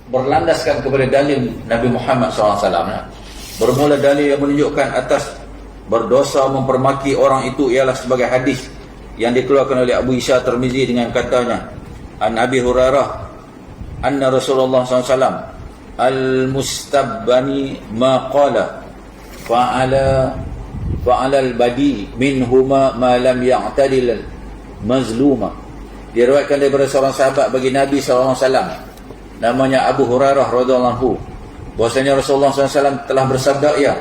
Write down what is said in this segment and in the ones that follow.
berlandaskan kepada dalil Nabi Muhammad SAW. Bermula dalil yang menunjukkan atas berdosa mempermaki orang itu ialah sebagai hadis yang dikeluarkan oleh Abu Isa Tirmizi dengan katanya, An Abi Hurairah anna Rasulullah SAW al-mustabbani ma qala fa'ala al-badi minhuma ma lam ya'tadil mazluma. Diriwayatkan daripada seorang sahabat bagi Nabi SAW, namanya Abu Hurairah radhiyallahu anhu, bahwasanya Rasulullah SAW telah bersabda, ya,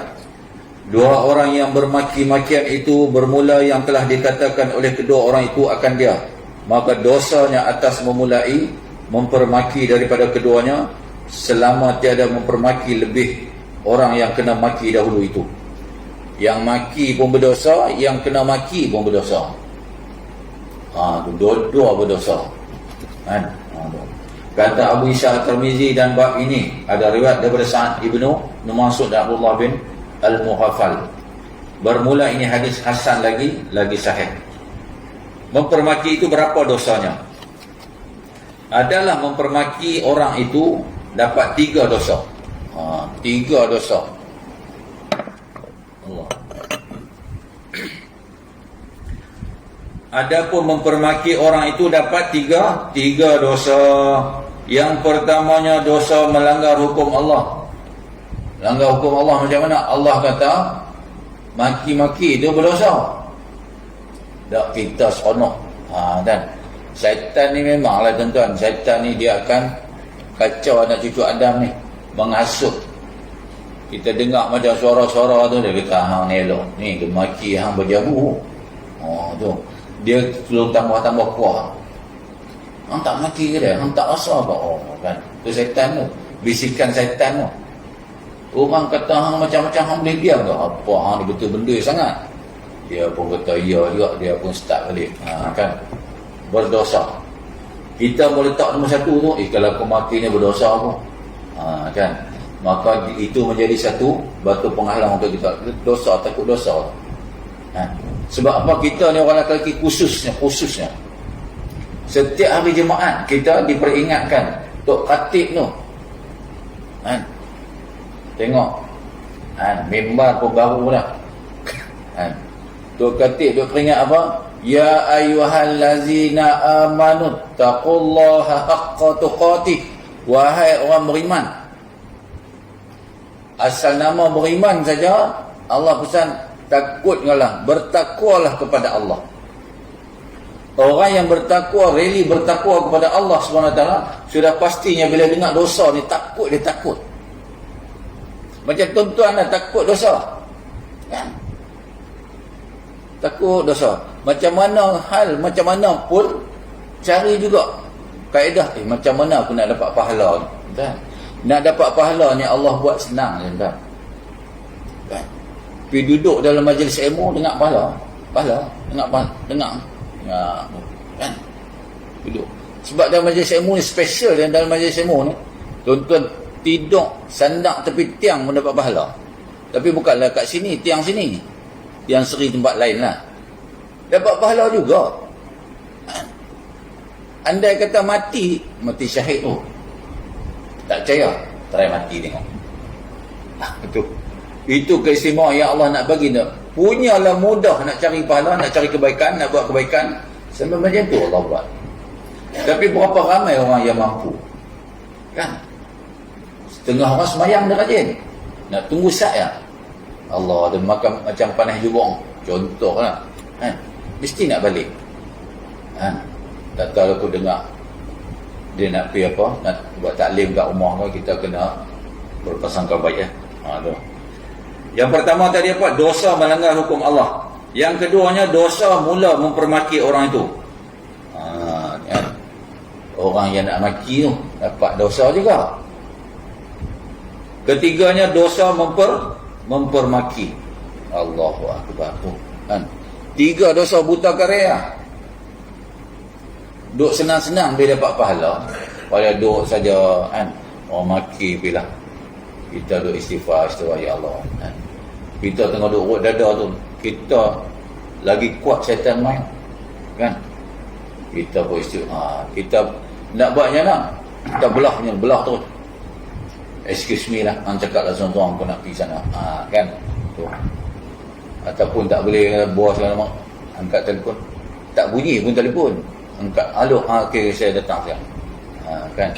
dua orang yang bermaki-makian itu bermula yang telah dikatakan oleh kedua orang itu akan dia, maka dosanya atas memulai mempermaki daripada keduanya, selama tiada mempermaki lebih orang yang kena maki dahulu itu. Yang maki pun berdosa, yang kena maki pun berdosa. Dua-dua berdosa. Kata Abu Isa Tirmizi, dan bab ini ada riwayat daripada Sa'ad ibnu Mas'ud dan Abdullah bin Al-Muhafal. Bermula ini hadis hasan lagi sahih. Mempermaki itu berapa dosanya? Adalah mempermaki orang itu dapat 3 dosa. 3 dosa. Allah. Adapun mempermaki orang itu dapat tiga dosa. Yang pertamanya dosa melanggar hukum Allah. Melanggar hukum Allah macam mana? Allah kata maki-maki itu berdosa. Tak kita seronok. Dan syaitan ni memanglah tuan-tuan, syaitan ni dia akan kacau anak cucu Adam ni, menghasut. Kita dengar macam suara-suara tu, dia kata hang ni elok, ni dia maki hang berjabu. Tu dia belum tambah kuah. Hang tak maki ke dia? Hang tak rasa apa? Kan? Tu syaitan tu. Bisikan syaitan tu. Orang kata hang macam-macam, hang boleh diam ke? Apa hang ni betul benda sangat? Dia pun kata ya juga, dia pun start balik. Kan? Berdosa. Kita boleh letak nombor 1 tu, kalau aku maki ni berdosa apa? Kan? Maka itu menjadi satu batu penghalang untuk kita. Dosa, takut dosa. Sebab apa? Kita ni orang lelaki khususnya setiap hari Jumaat kita diperingatkan Tok Khatib tu, tengok mimbar pun baru dah. Tok Khatib duk peringat apa? Ya ayyuhallazina amanu taqullaha haqqa tuqatih. Wahai orang beriman, asal nama beriman saja Allah pesan takutlah, bertakwalah kepada Allah. Orang yang bertakwa, rela bertakwa kepada Allah SWT, sudah pastinya bila dengar dosa ni takut, dia takut. Macam tuan-tuan dah takut dosa, kan? Takut dosa. Macam mana hal, macam mana pun cari juga kaedah, macam mana aku nak dapat pahala ni, kan? Nak dapat pahala ni Allah buat senang, kan? Pergi duduk dalam majlis ilmu, dengar pahala, dengar kan? Duduk. Sebab dalam majlis ilmu ni special, dan dalam majlis ilmu ni tuan-tuan tidur sandak tepi tiang pun dapat pahala. Tapi bukanlah kat sini, tiang sini, tiang seri tempat lain lah, dapat pahala juga. Andai kata mati syahid tu, tak percaya, try mati tengok. Itu keistimewaan yang Allah nak bagi. Punyalah mudah nak cari pahala, nak cari kebaikan, nak buat kebaikan. Sampai macam tu Allah buat. Tapi berapa ramai orang yang mampu, kan? Setengah orang semayang dah rajin, nak tunggu saya Allah ada makan macam panas jubong, contohlah, kan? Mesti nak balik, kan? Tak tahu aku dengar dia nak pergi apa, nak buat taklim kat rumah kan, kita kena berprasangka baik, tu. Yang pertama tadi apa? Dosa melanggar hukum Allah. Yang keduanya dosa mula mempermaki orang itu. Kan? Orang yang nak maki tu dapat dosa juga. Ketiganya dosa mempermaki. Allahu Akbar tu, kan? 3 dosa buta karya. Duk senang-senang dia dapat pahala, pada duk saja, kan? Orang maki bila kita duk istighfar ya Allah, kan? Kita tengah duk urut dada tu, kita lagi kuat syaitan main, kan? Kita pun istighfar, kita nak buatnya nak, kita belah terus, excuse me lah, hang cakap lah seorang-seorang kau nak pergi sana, kan tu. Ataupun tak boleh buah segala mak, angkat telefon, tak bunyi pun telefon, angkat, halo, okey saya datang sekarang, kan.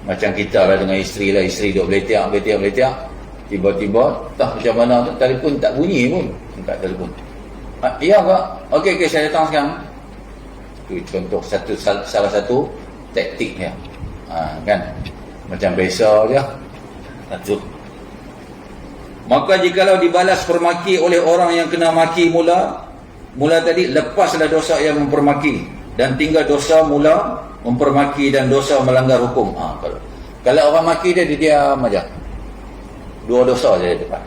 Macam kita lah dengan isteri lah, isteri duk beletak, tiba-tiba tak macam mana tu, telefon tak bunyi pun, angkat telefon, iya kak, okey saya datang sekarang. Itu contoh salah satu taktik dia, kan, macam biasa dia tu. Maka jikalau dibalas permaki oleh orang yang kena maki mula tadi, lepaslah dosa yang mempermaki dan tinggal dosa mula mempermaki dan dosa melanggar hukum. Kalau orang maki dia diam aja, dua dosa saja depan,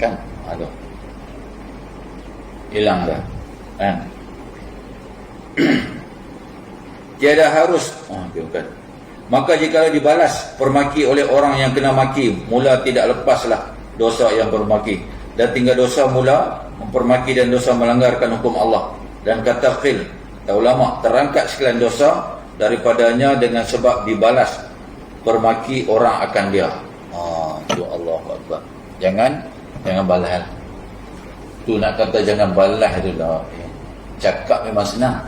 kan, aduh, hilang dah, kan. Tiada harus bukan. Maka jikalau dibalas permaki oleh orang yang kena maki mula, tidak lepaslah dosa yang bermaki dan tinggal dosa mula mempermaki dan dosa melanggarkan hukum Allah. Dan kata khil, ulama, terangkat sekalian dosa daripadanya dengan sebab dibalas permaki orang akan dia. Tu Allahu Akbar. Jangan balas. Tu nak kata jangan balas tu lah. Cakap memang senang.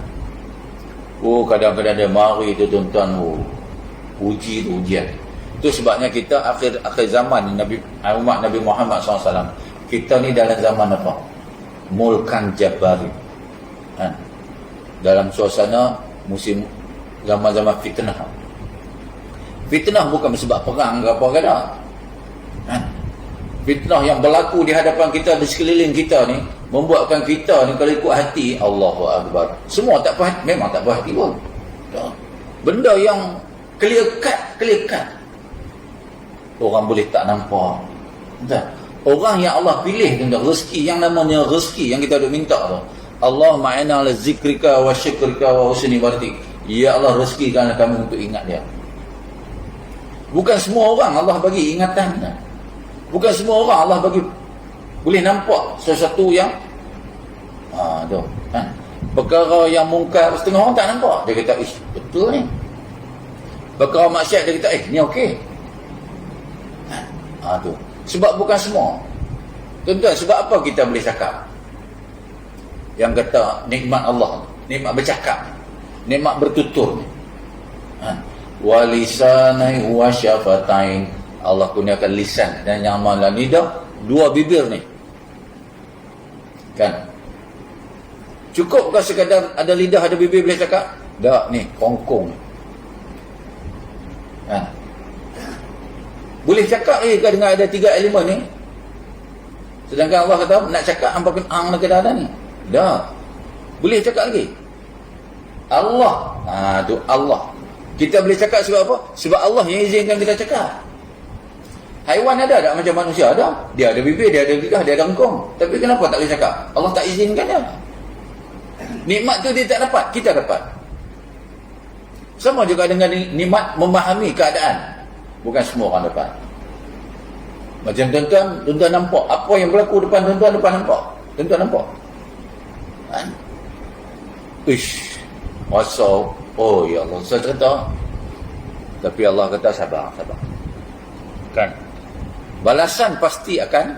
Kadang-kadang dia mari tu tuan-tuan, uji tu ujian. Itu sebabnya kita akhir zaman umat Nabi Muhammad SAW, kita ni dalam zaman apa? Mulkan Jabari, dalam suasana musim zaman-zaman fitnah. Fitnah bukan sebab perang ke apa kada, fitnah yang berlaku di hadapan kita, di sekeliling kita ni, membuatkan kita ni kalau ikut hati, Allahu Akbar, semua tak puas, memang tak puas hati pun. Benda yang clear cut orang boleh tak nampak. Orang yang Allah pilih tu, rezeki yang namanya rezeki yang kita duk minta tu, Allah ma'ina ala zikrika wa syukrika wa husni ibadatik, ya Allah rezekikanlah kami untuk ingat dia. Bukan semua orang Allah bagi ingatan, bukan semua orang Allah bagi boleh nampak sesuatu yang tu, perkara yang mungkar setengah orang tak nampak, dia kata betul ni. Perkara maksiat dia kata ni okey. Tu sebab bukan semua. Tuan-tuan, sebab apa kita boleh cakap yang kata nikmat Allah, nikmat bercakap, nikmat bertutur, walisanai wa syafatain, Allah kurniakan lisan dan yang malah lidah, dua bibir ni, kan. Cukupkah sekadar ada lidah ada bibir boleh cakap? Tak, ni kongkong, boleh cakap dengan ada tiga elemen ni. Sedangkan Allah kata nak cakap hampa hang nak kena ada ni. Dah. Boleh cakap lagi. Allah. Tu Allah. Kita boleh cakap sebab apa? Sebab Allah yang izinkan kita cakap. Haiwan ada tak macam manusia? Ada. Dia ada bibir, dia ada lidah, dia ada kongkong. Tapi kenapa tak boleh cakap? Allah tak izinkan dia. Nikmat tu dia tak dapat, kita dapat. Sama juga dengan nikmat memahami keadaan. Bukan semua orang dapat. Macam tuan-tuan nampak apa yang berlaku depan tuan-tuan nampak. Tuan-tuan nampak. Masa, ya Allah, saya cerita. Tapi Allah kata sabar. Kan? Balasan pasti akan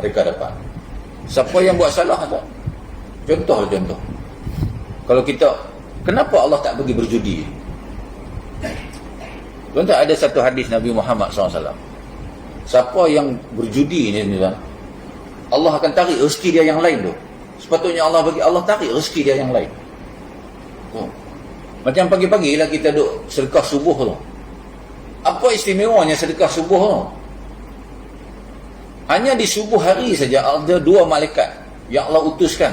mereka dapat. Siapa yang buat salah tak? Contoh. Kalau kita, kenapa Allah tak bagi berjudi? Tuan-tuan, ada satu hadis Nabi Muhammad SAW. Siapa yang berjudi ni, Allah akan tarik rezeki dia yang lain tu. Sepatutnya Allah tarik rezeki dia yang lain. Macam pagi-pagi lah kita duk sedekah subuh tu. Apa istimewanya sedekah subuh tu? Hanya di subuh hari saja ada dua malaikat yang Allah utuskan.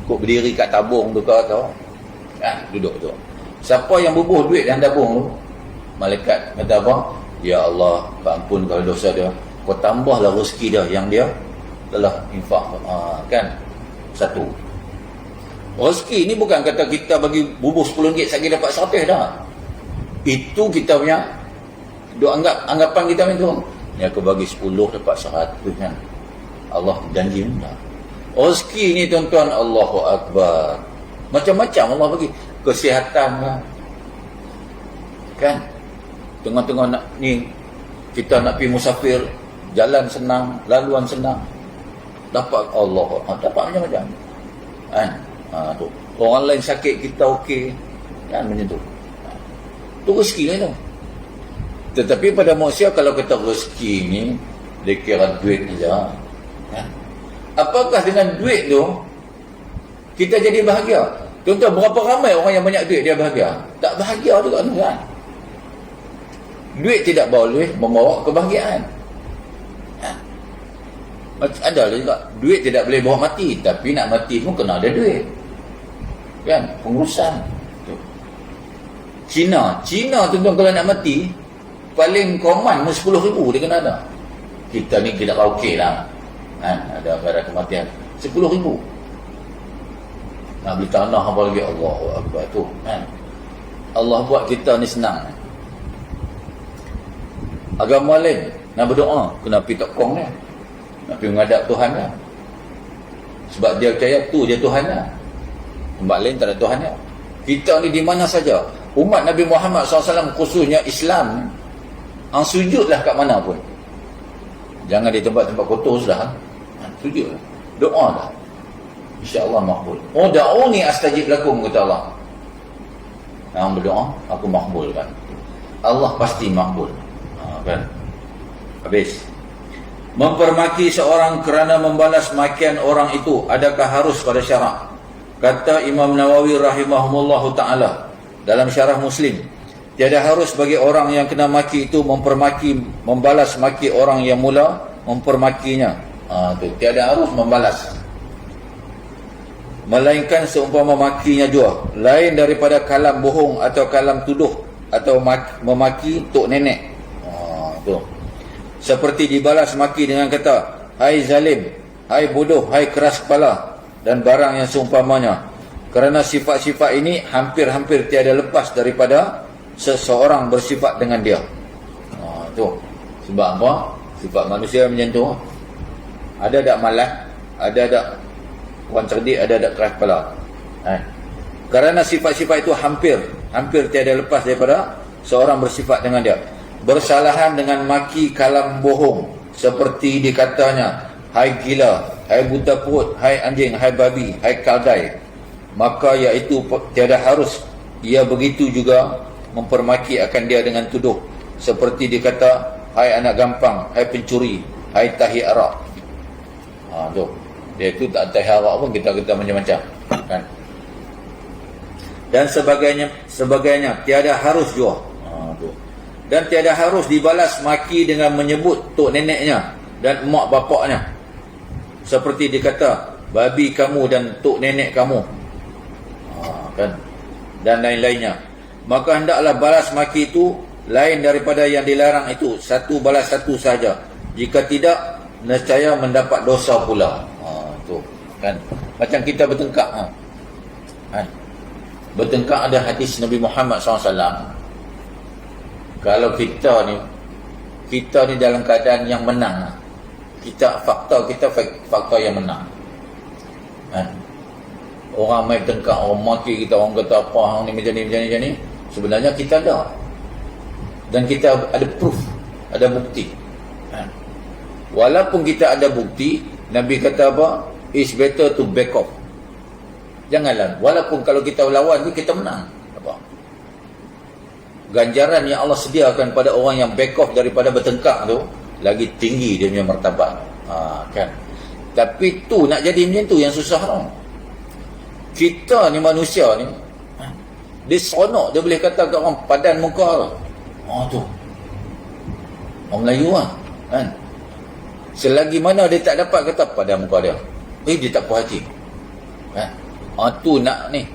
Kok berdiri kat tabung tu kau. Duduk tu. Siapa yang bubuh duit dalam tabung tu, malaikat kata apa? Ya Allah, ampun kalau dosa dia, kau tambahlah rezeki dia yang dia telah infak. Kan? Satu. Rezeki ni bukan kata kita bagi bubuh RM10 sekali dapat 100 dah. Itu kita punya anggapan kita macam tu. Ni aku bagi 10 dapat 100 kan. Allah janji benda. Rezeki ni tuan-tuan, Allahu Akbar. Macam-macam Allah bagi. Kesihatan kan. Tengah-tengah nak ni, kita nak pergi musafir, jalan senang, laluan senang, dapat Allah, dapat macam-macam kan. Tu orang lain sakit, kita okey kan, macam tu. Tu rezeki lah tu. Tetapi pada manusia, kalau kata rezeki ni dia kira duit saja kan? Apakah dengan duit tu kita jadi bahagia? Contoh, berapa ramai orang yang banyak duit dia bahagia? Tak bahagia juga kan. Duit tidak boleh membawa kebahagiaan. Ada juga duit tidak boleh bawa mati, tapi nak mati pun kena ada duit kan, pengurusan. Cina tuan-tuan, kalau nak mati paling common 10,000 dia kena ada. Kita ni tidak okey lah kan, ada akhirat kematian 10,000. Nak beli tanah apa lagi, Allahu Akbar tu kan. Allah buat kita ni senang. Agama lain nak berdoa kena pergi tokong dia, nak pergi menghadap Tuhan dia, sebab dia percaya tu dia Tuhan dia. Tempat lain tak ada Tuhan dia. Kita ni di mana saja, umat Nabi Muhammad SAW khususnya Islam, sujudlah kat mana pun, jangan di tempat-tempat kotor sudah. Sujudlah, doa dah, insya-Allah makbul. Da'uni astajib lakum, kata Allah. Yang berdoa aku makbulkan, Allah pasti makbul kan. Habis. Mempermaki seorang kerana membalas makian orang itu, adakah harus pada syarak? Kata Imam Nawawi rahimahumullahu ta'ala dalam syarah Muslim, tiada harus bagi orang yang kena maki itu mempermaki, membalas maki orang yang mula mempermakinya. Tiada harus membalas, melainkan seumpama makinya jua, lain daripada kalam bohong atau kalam tuduh atau memaki tok nenek. Seperti dibalas maki dengan kata hai zalim, hai bodoh, hai keras kepala dan barang yang seumpamanya. Kerana sifat-sifat ini hampir-hampir tiada lepas daripada seseorang bersifat dengan dia. Tu sebab apa? Sifat manusia macam tu. Ada tak malas, ada tak orang cerdik, ada tak keras kepala. Kerana sifat-sifat itu hampir tiada lepas daripada seorang bersifat dengan dia. Bersalahan dengan maki kalam bohong, seperti dikatanya hai gila, hai buta perut, hai anjing, hai babi, hai kaldai, maka iaitu tiada harus ia begitu juga mempermaki akan dia dengan tuduh, seperti dikata hai anak gampang, hai pencuri, hai tahi arak. Tu dia itu tak tahi arak pun kita macam-macam kan. Dan sebagainya tiada harus jua. Dan tiada harus dibalas maki dengan menyebut tok neneknya dan emak bapaknya, seperti dikata babi kamu dan tok nenek kamu kan, dan lain-lainnya. Maka hendaklah balas maki itu lain daripada yang dilarang itu, satu balas satu saja. Jika tidak, nescaya mendapat dosa pula. Tu kan, macam kita bertengkar kan. Bertengkar, ada hadis Nabi Muhammad SAW, kalau kita ni dalam keadaan yang menang, fakta yang menang kan? Orang main bertengkar, orang maki kita, orang kata apa hang ni macam ni, sebenarnya kita ada, dan kita ada proof, ada bukti kan? Walaupun kita ada bukti, Nabi kata apa? It's better to back off. Janganlah, walaupun kalau kita lawan tu kita menang, apa? Ganjaran yang Allah sediakan pada orang yang back off daripada bertengkar tu lagi tinggi dia punya martabat kan. Tapi tu nak jadi macam tu yang susah tau. Kita ni manusia ni, dia seronok, dia boleh kata kat orang padan muka tu orang Melayu kan. Selagi mana dia tak dapat kata padan muka dia, dia tak puas hati kan. Tu nak ni.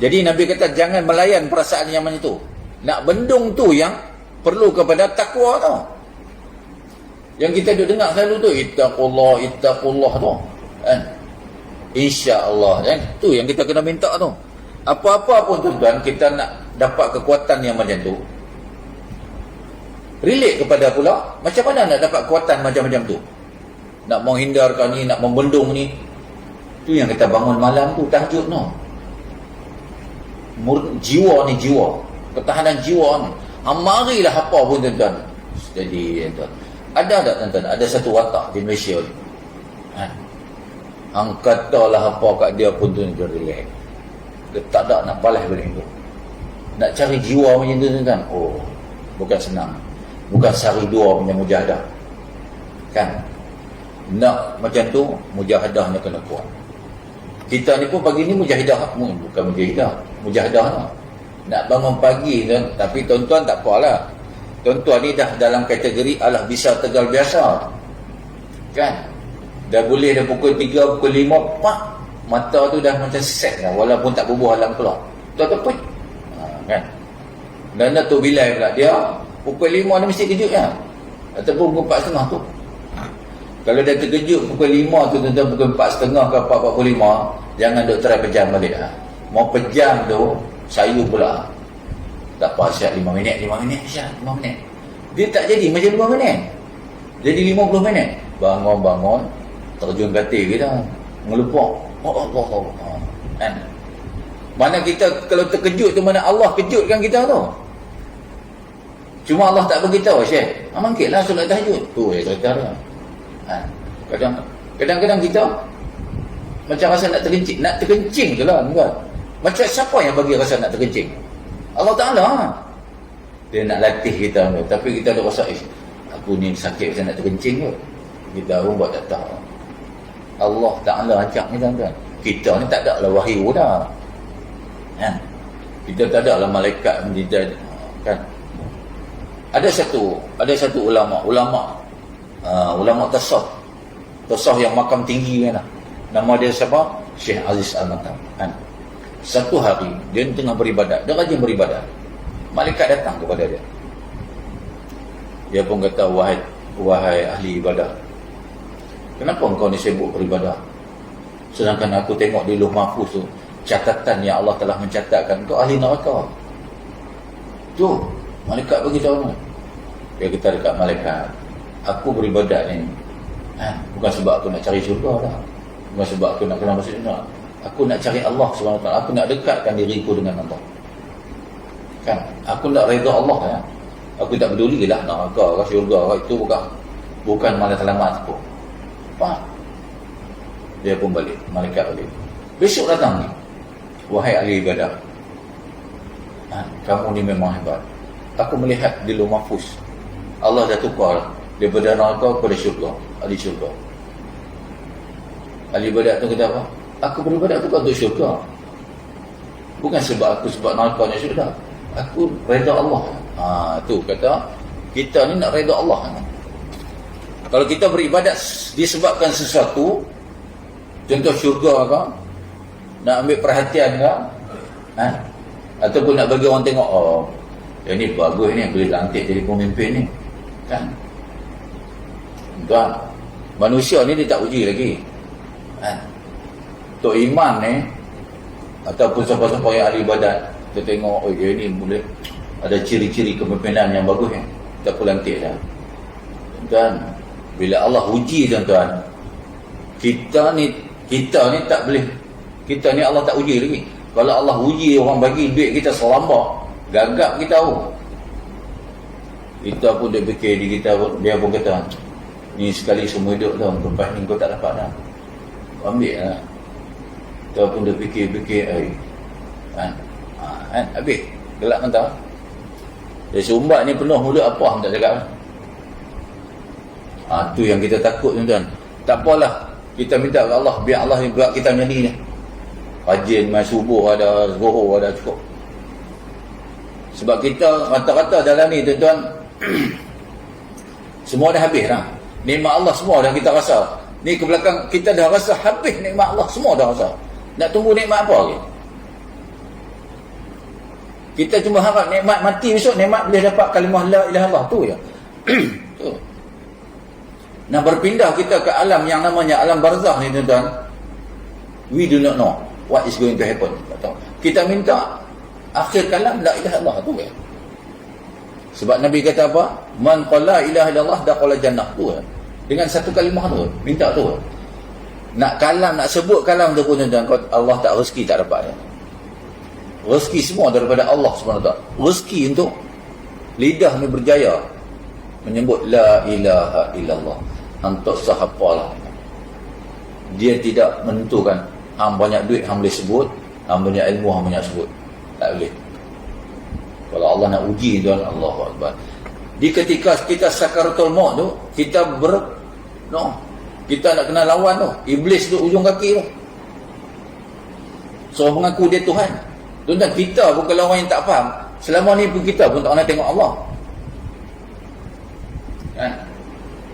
Jadi Nabi kata jangan melayan perasaan yang macam tu. Nak bendung tu yang perlu kepada takwa tau. Yang kita duk dengar selalu tu, ittaqullah tu kan. InsyaAllah kan. Tu yang kita kena minta tu. Apa-apa pun tuan-tuan, kita nak dapat kekuatan yang macam tu, relate kepada pula macam mana nak dapat kekuatan macam-macam tu. Nak menghindarkan ni, nak membendung ni. Tu yang kita bangun malam tu, tahajud no. Jiwa ni, jiwa, ketahanan jiwa ni. Marilah apa pun tuan-tuan. Jadi tuan-tuan, ada tak tuan-tuan, ada satu watak di Malaysia ni, hang katalah apa kat dia pun tuan-tuan relax. Dia tak ada nak balas balik tu. Nak cari jiwa macam tu tuan-tuan, oh bukan senang. Bukan sehari dua punya mujahadah. Kan? Nak macam tu, mujahadahnya kena kuat. Kita ni pun pagi ni mujahadah, bukan mujahadah lah. Nak bangun pagi tuan, tapi tuan-tuan tak apalah. Tuan-tuan ni dah dalam kategori alah bisa tegal biasa. Kan? Dah boleh dah pukul 3, pukul 5, pak, mata tu dah macam set dah, walaupun tak bubuh alam keluar. Tuan-tuan pun kan? Dan Datuk Bilal pula, dia pukul 5 dia mesti kejut kan? Ataupun pukul 4.30 tu. Kalau dia terkejut pukul 5 tu tuan-tuan, pukul 4.30 ke 4.45, jangan duk try pejam balik lah. Mau pejam tu, sayu pula. Tak apa, siap 5 minit, siap 5 minit. Dia tak jadi macam 5 minit. Jadi 50 minit. Bangun, terjun katil kita, ngelupak. Oh Allah. Kan? Mana kita kalau terkejut tu, mana Allah kejutkan kita tu. Cuma Allah tak beritahu, Syekh. Mangkitlah solat tahajud. Tu cerita dia. Kadang-kadang kita macam rasa nak terkencing tu lah. Macam siapa yang bagi rasa nak terkencing? Allah Ta'ala. Dia nak latih kita tu. Tapi kita dah rasa, aku ni sakit macam nak terkencing tu. Kita pun buat tak tahu. Allah Ta'ala ajak ni tuan-tuan. Kita ni tak ada lah wahyu dah. Kita tak ada lah malaikat kan. Ada satu ulama tasawuf yang makam tinggi kan. Nama dia siapa? Syekh Aziz Al-Matam kan. Satu hari dia tengah beribadat, dia rajin beribadat. Malaikat datang kepada dia. Dia pun kata, wahai ahli ibadah, kenapa engkau ni sibuk beribadah? Sedangkan aku tengok di Lauh Mahfuz tu, catatan yang Allah telah mencatatkan kau ahli neraka. Tu malaikat beritahu ni. Dia kata dekat malaikat, aku beribadat ni bukan sebab aku nak cari syurga dah. Bukan sebab aku nak kenal masuk syurga. Aku nak cari Allah SWT. Aku nak dekatkan diriku dengan Allah. Kan? Aku nak redha Allah ya. Aku tak pedulilah neraka ke syurga ke, itu bukan malah selamat aku. Faham? Dia pun balik, malaikat balik. Besok datang ni, wahai ahli ibadah, kamu ni memang hebat. Aku melihat di Lauh Mahfuz, Allah dah tukar daripada neraka kepada syurga, ahli syurga. Ahli ibadat tu kata apa? Aku beribadat tu untuk syurga. Bukan sebab nerakanya syurga. Aku redha Allah. Tu kata, kita ni nak redha Allah. Kalau kita beribadat disebabkan sesuatu, contoh syurga ke, nak ambil perhatian ke, ataupun nak bagi orang tengok, oh, yang ni bagus ni, boleh lantik jadi pemimpin ni, kan? Tuan, manusia ni dia tak uji lagi. Tok Imam ni, ataupun siapa-siapa yang ahli ibadat, dia tengok, oh dia ni boleh ada ciri-ciri kepimpinan yang bagus ni, tak pun lantik dah. Dan bila Allah uji tuan-tuan, kita ni tak boleh, kita ni Allah tak uji lagi. Kalau Allah uji orang bagi duit kita selambak, gagap kita pun. Kita pun dia fikir di kita pun, dia pun kata, ni sekali semua hidup tau, lepas ni kau tak dapat dah, ambil lah. Kita pun dia fikir habis gelap mentah. Dia sumbat ni penuh mulut apa tak cakap. Tu yang kita takut tuan-tuan. Tak apalah, kita minta ke Allah, biar Allah yang buat kita macam ni. Rajin main subuh ada, zuhur ada, cukup. Sebab kita rata-rata dalam ni tuan-tuan, semua dah habis dah. Nikmat Allah semua dah kita rasa. Ni ke belakang kita dah rasa habis nikmat Allah, semua dah rasa. Nak tunggu nikmat apa lagi? Kita cuma harap nikmat mati besok, nikmat boleh dapat kalimah la ilaha illallah tu je. Tu. Nah, berpindah kita ke alam yang namanya alam barzakh ni tuan-tuan, we do not know what is going to happen. Kita minta akhir kalam la ilaha illallah tu je. Sebab Nabi kata apa? Man qala ilaha illallah dakhala jannah tu je. Dengan satu kalimah tu, minta tu. Nak kalam, nak sebut kalam tu pun tuan-tuan, Allah tak rezeki tak dapat ya. Rezeki semua daripada Allah SWT. Rezeki untuk Lidah ni berjaya menyebut la ilaha illallah. Untuk sahapalah. Dia tidak menentukan hang banyak duit hang boleh sebut, hang banyak ilmu hang banyak sebut. Tak boleh. Kalau Allah nak uji tuan, Allahu Akbar. Di ketika kita sakaratul maut tu, kita kita nak kena lawan tu. Iblis tu ujung kaki tu. So mengaku dia Tuhan. Tuan-tuan, kita bukan lawan yang tak faham. Selama ni pun kita pun tak nak tengok Allah. Kan?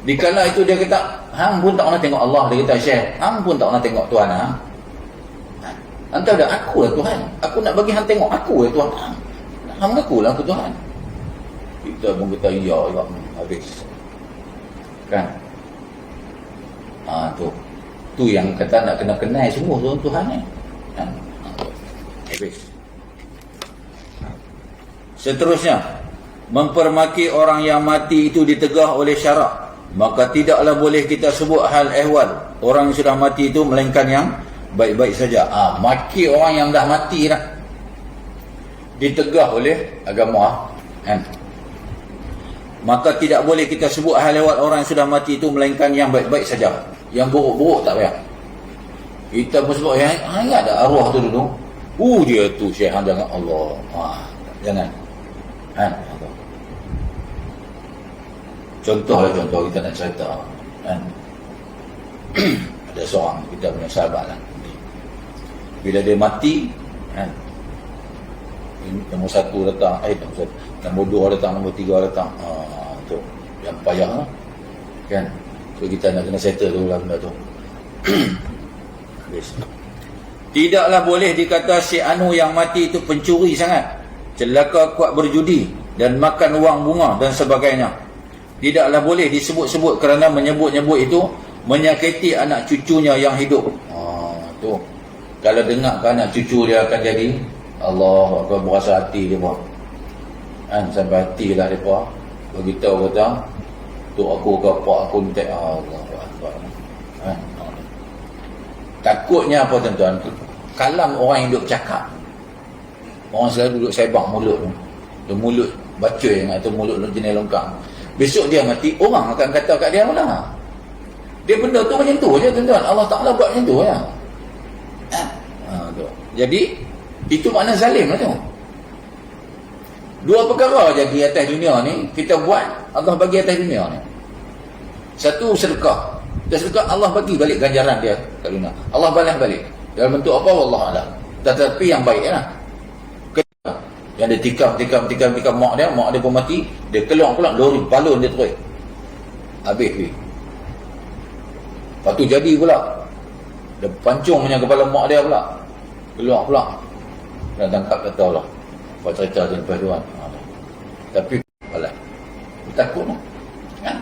Dikala itu dia kata, hang pun tak nak tengok Allah. Dia kata, Syekh, hang pun tak nak tengok Tuhan. Hang tahu dah, aku lah Tuhan. Aku nak bagi hang tengok aku lah Tuhan. Hang mengaku lah aku Tuhan. Kita pun kata, ya Allah, habis. Kan? Tu yang kata nak kena kenal semua Tuhan ni. Kan? Habis. Seterusnya, mempermaki orang yang mati itu ditegah oleh syarak. Maka tidaklah boleh kita sebut hal ehwal orang yang sudah mati itu melainkan yang baik-baik saja. Maki orang yang dah mati dah ditegah oleh agama. Kan? Maka tidak boleh kita sebut hal ehwal orang yang sudah mati itu melainkan yang baik-baik saja. Yang buruk-buruk tak payah. Kita pun sebut yang ada arwah tu dulu. Dia tu Syekh, jangan Allah. Jangan. Kan? Contoh kita nak cerita. Kan? Ada seorang kita punya sahabat lah. Bila dia mati, kan? Nombor 1 datang, nombor 2 datang, nombor 3 datang. Tu yang payah lah. Kan? So kita nak kena settle dulu lah benda tu. Habis. Tidaklah boleh dikata si Anu yang mati itu pencuri sangat, celaka kuat berjudi dan makan wang bunga dan sebagainya. Tidaklah boleh disebut-sebut kerana menyebut-nyebut itu menyakiti anak cucunya yang hidup. Tu. Kalau dengar kan anak cucu dia akan jadi, Allah akan berasa hati dia pun. Kan? Sampai hati lah dia pun. Beritahu kata, tu aku ke pak aku minta Allah. Kan? Takutnya apa tuan-tuan? Kalam orang yang duduk cakap. Orang selalu duduk sebang mulut tu. Dia mulut bacoi atau mulut jenis longkang. Besok dia mati, orang akan kata kat dia mana. Dia benda tu macam tu je tuan-tuan. Allah Ta'ala buat macam tu ya. Jadi itu makna zalim lah tu. Dua perkara jadi atas dunia ni kita buat, Allah bagi atas dunia ni. Satu sedekah. Dan sedekah Allah bagi balik ganjaran dia kat dunia. Allah balas balik. Dalam bentuk apa? Wallahualam. Tetapi yang baik lah. Yang dia tikam mak dia pun mati, dia keluar pula lori balon dia terus. Habis. Lepas tu jadi pula. Dia pancung punya kepala mak dia pula. Keluar pula. Dan tangkap kata Allah. Apa cerita tu lepas tuan. Tapi alah. Takut lah. Kan?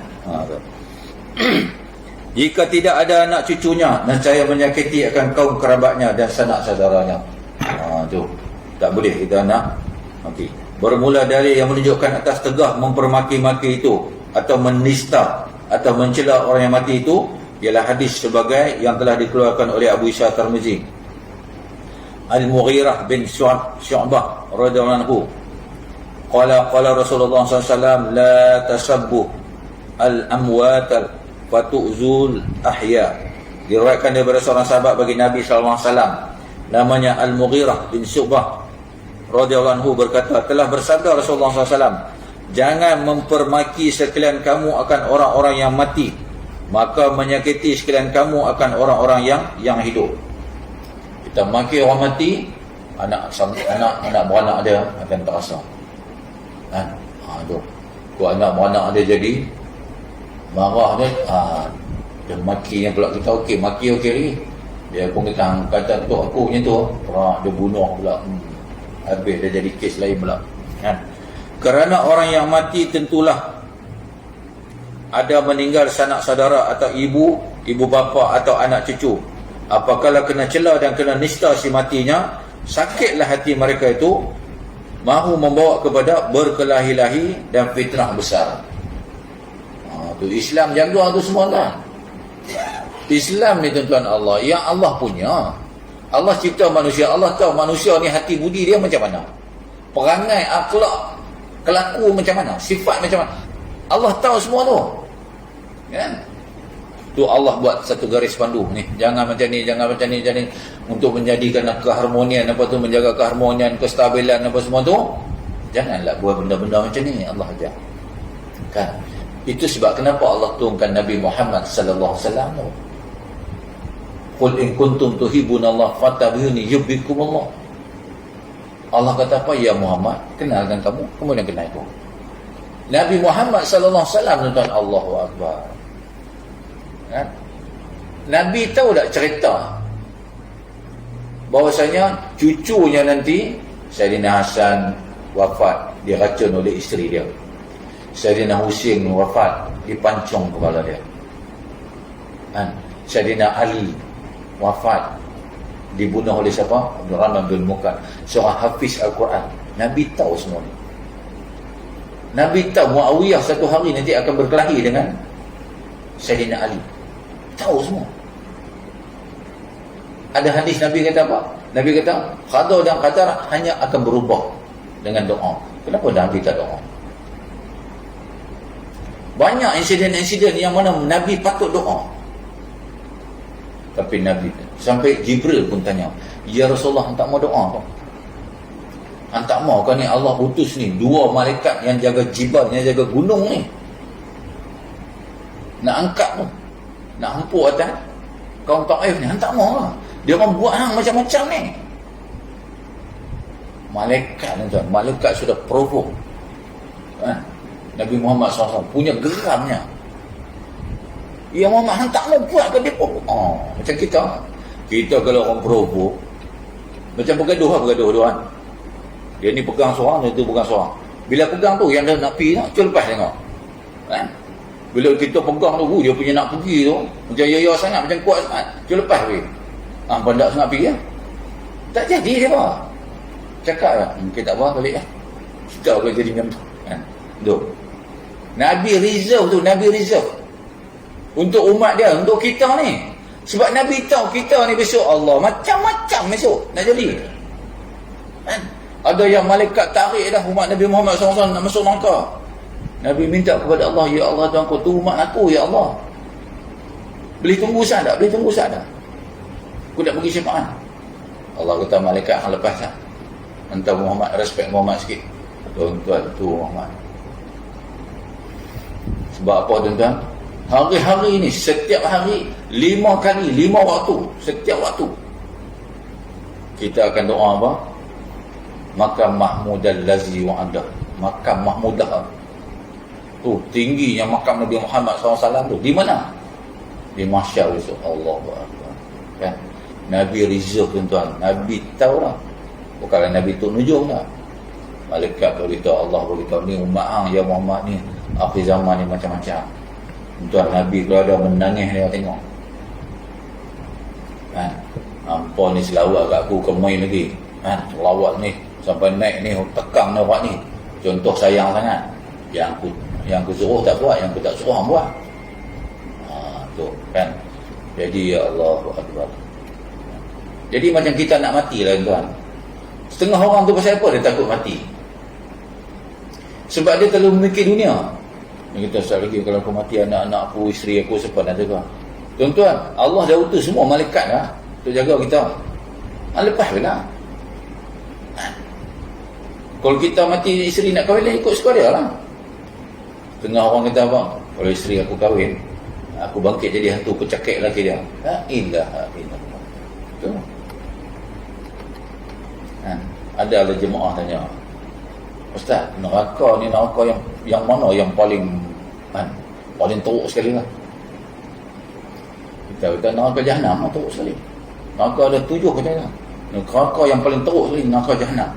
Jika tidak ada anak cucunya, nescaya menyakiti akan kaum kerabatnya dan sanak saudaranya. Tu. Tak boleh kita nak. Okay. Bermula dari yang menunjukkan atas tegah mempermaki-maki itu atau menista atau mencela orang yang mati itu ialah hadis sebagai yang telah dikeluarkan oleh Abu Isa Tirmizi. Al-Mughirah bin Syu'bah radhiyallahu anhu qala Rasulullah SAW la tasabbu al-amwat fatu'zul ahya. Diriwayatkan daripada seorang sahabat bagi Nabi SAW namanya Al-Mughirah bin Syu'bah radhiyallahu anhu berkata, telah bersabda Rasulullah SAW, jangan mempermaki sekalian kamu akan orang-orang yang mati, maka menyakiti sekalian kamu akan orang-orang yang hidup. Kita maki orang mati, anak beranak dia akan terasa. Kan? Tu. Kalau anak beranak dia jadi marah dia, dia maki yang pula kita maki lagi. Dia pun kata tu aku punya tu, dia bunuh pula. Habis dia jadi kes lain pula. Kan? Kerana orang yang mati tentulah ada meninggal sanak saudara atau ibu bapa atau anak cucu. Apakala kena cela dan kena nista si matinya, sakitlah hati mereka itu, mahu membawa kepada berkelahi-lahi dan fitnah besar. Tu Islam jaga tu semua kan. Islam ni tuan-tuan Allah, yang Allah punya. Allah cipta manusia, Allah tahu manusia ni hati budi dia macam mana. Perangai akhlak kelaku macam mana, sifat macam mana. Allah tahu semua tu. Kan? Tu Allah buat satu garis pandu ni. Jangan macam ni, jangan macam ni, jangan ni. Untuk menjadikan keharmonian, apa tu, menjaga keharmonian, kestabilan, apa semua tu. Janganlah buat benda-benda macam ni. Allah ajar. Kan? Itu sebab kenapa Allah turunkan Nabi Muhammad sallallahu alaihi wasallam. Qul in kuntum tuhibbunallaha fattabi'uni yuhibbukumullah. Allah kata apa? Ya Muhammad, kenalkan kamu, kemudian kenal aku. Nabi Muhammad sallallahu alaihi wasallam, tuan, Allahu akbar. Kan? Nabi tahu tak cerita bahawasanya cucunya nanti Sayyidina Hasan wafat diracun oleh isteri dia. Sayyidina Husain wafat dipancung kepala dia. Kan? Sayyidina Ali wafat dibunuh oleh siapa? Abdul Rahman bin Muqad, seorang hafiz Al-Quran. Nabi tahu semua ni. Nabi tahu Muawiyah satu hari nanti akan berkelahi dengan Sayyidina Ali. Tahu semua. Ada hadis Nabi kata apa? Nabi kata qada dan qadar hanya akan berubah dengan doa. Kenapa Nabi tak doa? Banyak insiden-insiden yang mana Nabi patut doa, tapi Nabi, sampai Jibril pun tanya, ya Rasulullah, tak mau doa kau? Tak mau kan ni Allah utus ni dua malaikat yang jaga jibal, yang jaga gunung ni, nak angkat tu, nak hempuk atas kaum Taif ni. Tak mau lah. Dia orang buat hang macam-macam ni. Malaikat ni tuan, malaikat sudah provoke. Nabi Muhammad SAW punya geramnya. Ya Muhammad, hang tak mau buat ke dia pun. Macam kita kalau orang provoke, macam bergaduh kan. Dia ni pegang seorang, dia tu pegang seorang. Bila pegang tu, yang dia nak pergi tu, lepas tengok. Kan? Bila kita pegang tu, dia punya nak pergi tu, macam ya sangat, macam kuat sangat, lepas pergi. Pandak sangat pergi lah. Tak jadi dia apa. Cakap lah, mungkin tak apa balik lah. Kita akan jadi macam tu. Kan? Tu. Nabi reserve tu, Nabi reserve untuk umat dia, untuk kita ni. Sebab Nabi tahu kita ni besok Allah macam-macam besok nak jadi. Kan? Ada yang malaikat tarik dah umat Nabi Muhammad SAW nak masuk neraka. Nabi minta kepada Allah, ya Allah tuanku, tu umat aku ya Allah. Boleh tunggu sah tak? Boleh tunggu sah tak? Aku nak pergi syafaat. Allah kata malaikat hang lepas tak? Hantar Muhammad, respect Muhammad sikit. Tuan-tuan, tu Muhammad. Sebab apa tuan-tuan? Hari-hari ni, setiap hari 5 kali, 5 waktu, setiap waktu kita akan doa apa? Makam Mahmudal Lazi wa'adah. Makam Mahmudah tu, tingginya makam Nabi Muhammad SAW tu. Di mana? Di mahsyar besok. Allahu Akbar. Kan? Nabi reserve tuan-tuan. Nabi tahu lah. Bukanlah Nabi tu nujung tak. Malaikat beritahu, Allah beritahu, ni umat hang ya Muhammad ni akhir zaman ni macam-macam. Tuan Nabi kalau ada menangis dia tengok. Kan? Ampun ni selawat kat aku, kau main lagi. Kan? Selawat ni sampai naik ni, tekang ni orang ni. Contoh sayang sangat. Yang aku suruh tak buat, yang aku tak suruh hang buat. Tu kan. Jadi ya Allahu Akbar. Jadi macam kita nak mati lah tuan. Setengah orang tu pasal apa dia takut mati? Sebab dia terlalu memikir dunia. Dia kata, sekali lagi kalau aku mati, anak-anak aku, isteri aku, siapa nak jaga? Tuan-tuan, Allah dah utus semua malaikat dah untuk jaga kita. Lepas je lah. Kalau kita mati, isteri nak kahwin, ikut suka dia lah. Tengah orang kata apa? Kalau isteri aku kahwin, aku bangkit jadi hantu, aku cakap lelaki dia. La ilaha illallah. Tu. Ada jemaah tanya, Ustaz, neraka ni neraka yang mana yang paling paling teruk sekali lah? Kita kata neraka Jahannam teruk sekali. Neraka ada 7 katanya. Neraka yang paling teruk sekali neraka Jahannam.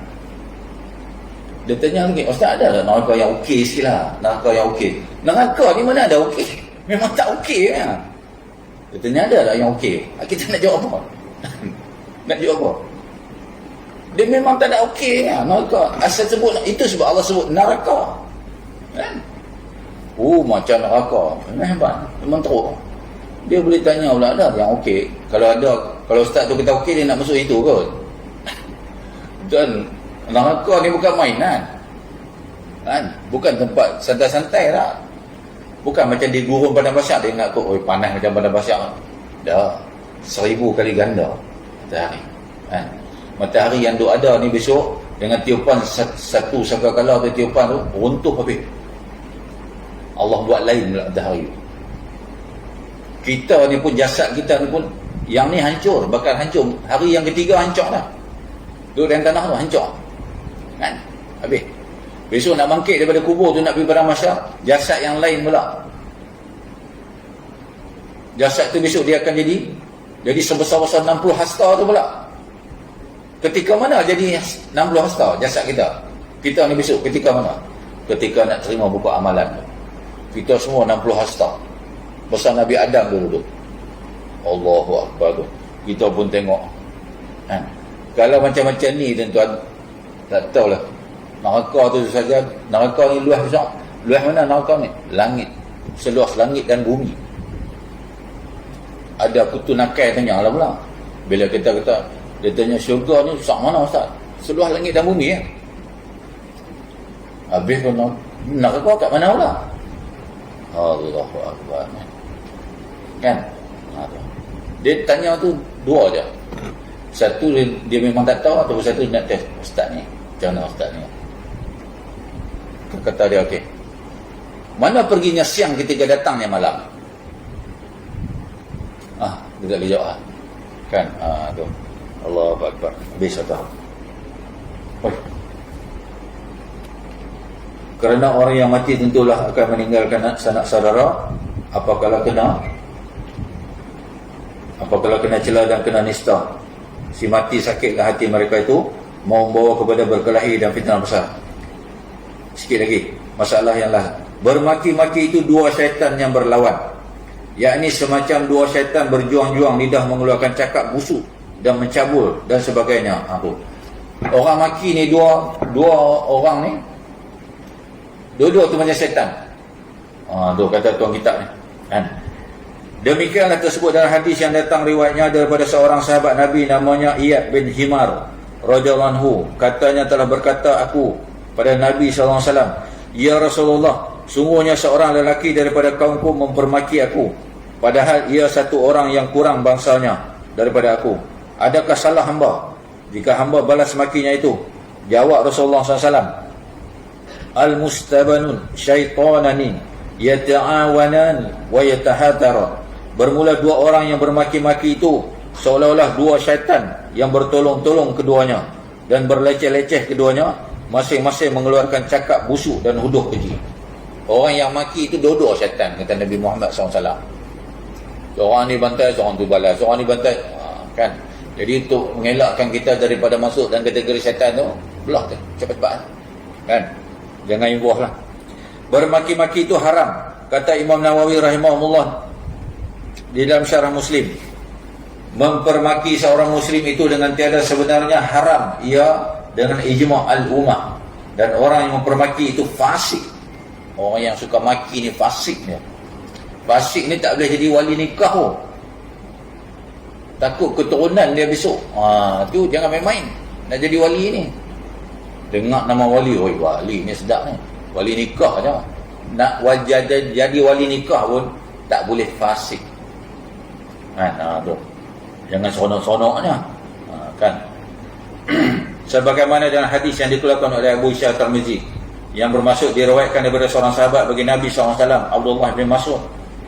Dia tanya lagi, Ustaz, ada tak neraka yang okey sikit lah? Neraka yang okey. Neraka ni mana ada okey? Memang tak okey kan? Dia tanya, ada tak yang okey? Kita nak jawab apa? Nak jawab apa? Dia memang tak ada okey kan? Neraka. Asal sebut, itu sebab Allah sebut neraka. Kan? Macam neraka. Memang hebat. Memang teruk. Dia boleh tanya pula, ada yang okey? Kalau ada, kalau ustaz tu kata okey, dia nak masuk itu kot. Dan neraka ni bukan mainan. kan? Bukan tempat santai-santai lah. Bukan macam di gurun Padang Pasir dia ingat kot, panas macam Padang Pasir. Dah 1000 kali ganda matahari, kan? Matahari yang duk ada ni besok dengan tiupan satu sakakala tu, tiupan tu runtuh habis. Allah buat lain pula matahari. Kita ni pun, jasad kita ni pun, yang ni hancur, bakal hancur. Hari yang ketiga hancur dah. Duduk dalam tanah tu hancur, kan? Habis. Besok nak bangkit daripada kubur tu, nak pergi Padang Mahsyar, jasad yang lain pula. Jasad tu besok dia akan jadi sebesar-besar 60 hasta tu pula. Ketika mana jadi 60 hasta jasad kita? Kita ni besok ketika mana? Ketika nak terima buku amalan tu. Kita semua 60 hasta. Besar Nabi Adam dulu tu. Allahu Akbar tu. Kita pun tengok. Ha? Kalau macam-macam ni tuan-tuan, tak tahulah. Neraka tu saja. Neraka ni luas besar. Luas mana neraka ni? Langit. Seluas langit dan bumi. Ada kutu nakai tanya lah pula. Bila kita kata, dia tanya syurga ni sak mana Ustaz? Seluas langit dan bumi ya? Habis pun neraka kat mana pula? Allahu Akbar. Kan? Dia tanya tu dua je. Satu dia memang tak tahu, atau satu nak test Ustaz ni. Macam mana Ustaz ni? Kata dia okey. Mana perginya siang ketika datangnya malam? Dia tak boleh jawab. Kan? Tu. Allahu Akbar. Habis atau? Kerana orang yang mati tentulah akan meninggalkan sanak saudara, apabila kena cela dan kena nista. Si mati sakitlah hati mereka itu, mau membawa kepada berkelahi dan fitnah besar. Sikit lagi masalah yang lain. Bermaki-maki itu dua syaitan yang berlawan, yakni semacam dua syaitan berjuang-juang, lidah mengeluarkan cakap busuk dan mencabul dan sebagainya. Orang maki ni dua orang ni, dua-dua tu macam syaitan. Tu kata tuan kitab ni, kan? Demikianlah tersebut dalam hadis yang datang riwayatnya daripada seorang sahabat Nabi namanya Iyad bin Himar radhiyallahu anhu. Katanya telah berkata aku pada Nabi SAW, ya Rasulullah, sungguhnya seorang lelaki daripada kaumku mempermaki aku, padahal ia satu orang yang kurang bangsanya daripada aku. Adakah salah hamba jika hamba balas makinya itu? Jawab Rasulullah SAW, al-mustabanun syaitanani yata'awanani wa yatahatara. Bermula dua orang yang bermaki-maki itu seolah-olah dua syaitan yang bertolong-tolong keduanya dan berleceh-leceh keduanya, masing-masing mengeluarkan cakap busuk dan huduh keji. Orang yang maki itu dua-dua syaitan, kata Nabi Muhammad SAW. Seorang ni bantai, seorang tu balas, seorang ni bantai, kan? Jadi untuk mengelakkan kita daripada masuk dan kategori syaitan tu, belah tu, cepat-cepat, kan? Jangan imbuh lah. Bermaki-maki itu haram, kata Imam Nawawi rahimahullah di dalam syarah Muslim. Mempermaki seorang muslim itu dengan tiada sebenarnya haram, ia dengan ijma' al-ummah. Dan orang yang mempermaki itu fasik. Orang yang suka maki ni fasik ni. Fasik ni tak boleh jadi wali nikah pun. Takut keturunan dia besok. Tu jangan main-main nak jadi wali ni. Dengar nama wali, oi wali ni sedap ni. Wali nikah je. Nak jadi wali nikah pun tak boleh fasik. Kan? Tu. Jangan sonok-sonoknya. Kan? Sebagaimana dalam hadis yang dikeluarkan oleh Abu Isa Tirmizi, yang bermaksud diriwayatkan daripada seorang sahabat bagi Nabi SAW, Abdullah bin Mas'ud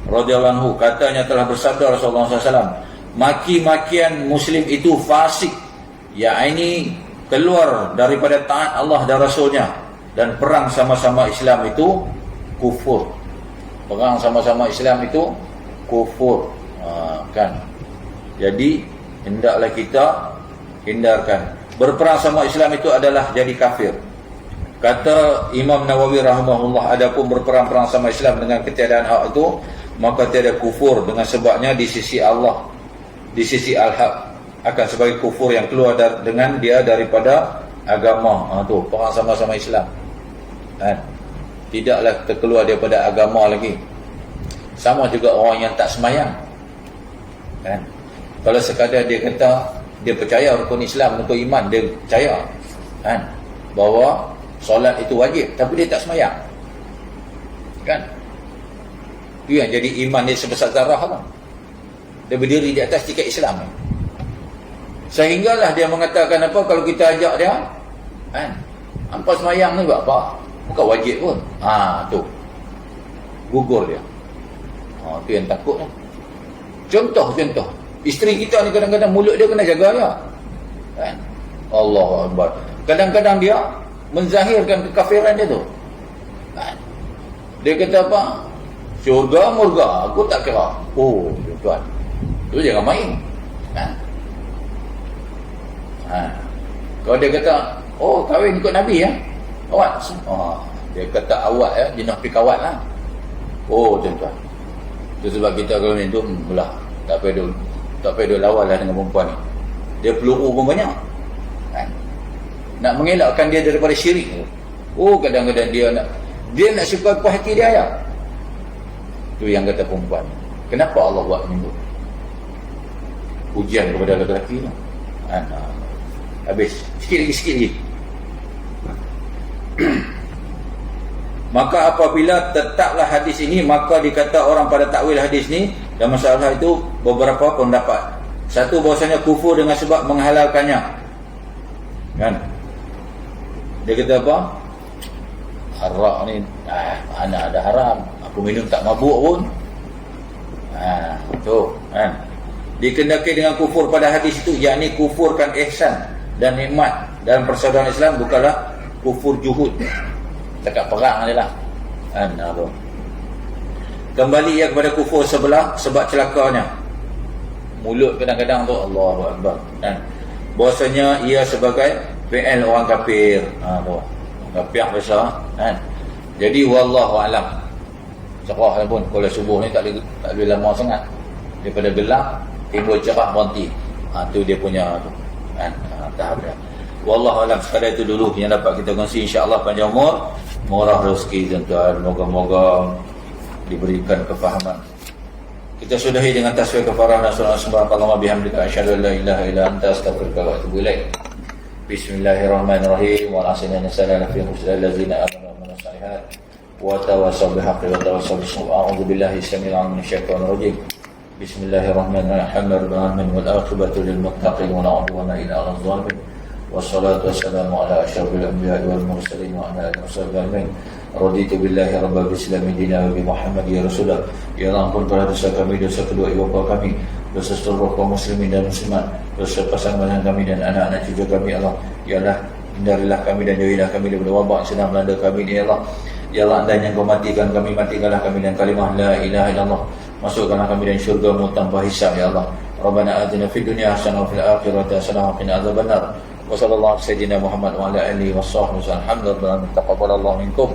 radhiyallahu anhu, katanya telah bersabda Rasulullah SAW, maki-makian muslim itu fasik, yakni keluar daripada taat Allah dan Rasulnya, dan perang sama-sama Islam itu kufur. Perang sama-sama Islam itu kufur. Kan? Jadi hendaklah kita hindarkan. Berperang sama Islam itu adalah jadi kafir. Kata Imam Nawawi rahimahullah, adapun berperang-perang sama Islam dengan ketiadaan hak itu, maka tiada kufur dengan sebabnya di sisi Allah, di sisi al-haq, akan sebagai kufur yang keluar dengan dia daripada agama. Tu perang sama-sama Islam, kan? Tidaklah terkeluar daripada agama lagi. Sama juga orang yang tak semayang, kan? Kalau sekadar dia kata dia percaya rukun Islam, rukun iman, dia percaya, kan, bahawa solat itu wajib tapi dia tak semayang, kan? Itu yang jadi iman dia sebesar zarah lah. Dia berdiri di atas tiket Islam. Sehinggalah dia mengatakan apa, kalau kita ajak dia, kan, hampa semayang ni buat apa? Bukan wajib pun. Tu gugur dia. Tu yang takut. Contoh isteri kita ni kadang-kadang mulut dia kena jaga dia, kan? Allahu Akbar. Kadang-kadang dia menzahirkan kekafiran dia tu, kan? Dia kata apa? Syurga murga aku tak kira. Tuan, tu jangan main, kan? Kalau dia kata kahwin ikut Nabi ya, awak dia kata awak ya, jenis pikawat lah. Tuan-tuan, itu sebab kita kalau ni tu belah tak payah lawan lah dengan perempuan ni. Dia peluru pun banyak, kan? Nak mengelakkan dia daripada syirik. Kadang-kadang dia nak suka puas hati dia ya. Tu yang kata perempuan, kenapa Allah buat macam tu? Ujian kepada lelaki tu. Habis sikit lagi. Maka apabila tetaplah hadis ini, maka dikata orang pada takwil hadis ni dan masalah itu beberapa pendapat. Satu, bahasanya kufur dengan sebab menghalalkannya, kan? Dia kata apa? Haram ni, mana ada haram, aku minum tak mabuk pun. Tu, kan? Dikendaki dengan kufur pada hadis itu, yakni kufurkan ihsan dan nikmat dalam persaudaraan Islam, bukanlah kufur juhud, cakap perang adalah, kan? Kembali ia kepada kufur sebelah sebab celakanya mulut kadang-kadang tu, Allahu Akbar, kan? Bahasanya ia sebagai fi'il orang kafir, tu kafir besar, kan? Jadi wallahu alam. Cerah pun kalau subuh ni tak boleh lama sangat, daripada gelap timbul cerah berhenti. Tu dia punya tu, kan? Tahap dia. Wallahu alam. Sekadar itu dulu yang dapat kita kongsi, insya-Allah panjang umur, murah rezeki tuan-tuan, moga-moga diberikan kefahaman. Kita sudahi dengan tasbih kafarah dan salawat subhanallah bihamdika asyhadu an la ilaha illa anta astaghfiruka wa atubu ilaik. Bismillahirrahmanirrahim. Wa sallallahu ala fi allazina amanu wa amilus solihat wa tawassaw bil haqqi wa tawassaw bis sabr. A'udzu billahi samil 'alim minasyaitonir rajim. Bismillahirrahmanirrahim. Wal aqibatu lil muttaqin wa la 'udwana illa 'alal zalimin. Wassalatu wassalamu ala asyrafil anbiya'i wal mursalin wa ala alihi wasallam. Raditu billahi rabbil islami dinan wa bi Muhammad ya rasulullah. Ya Allah, ampun dosa kami, dosa kedua ibu bapa kami, dosa seluruh kaum muslimin dan muslimat, dosa pasangan kami dan anak-anak cucu kami. Allah, ya Allah, hindarilah kami dan jauhilah kami daripada wabak yang sedang melanda kami ni, ya Allah. Ya Allah, andainya Engkau matikan kami, matikanlah kami dengan kalimah la ilaha illallah. Masukkanlah kami dalam syurga-Mu tanpa hisab, ya Allah. Rabbana atina fid dunya hasanah wa fil akhirati hasanah wa qina adzabannar. Wa sallallahu alaihi wa sallam Muhammad wa ala alihi wa sahbihi wa sallam. Alhamdulillah, taqabbalallahu minkum.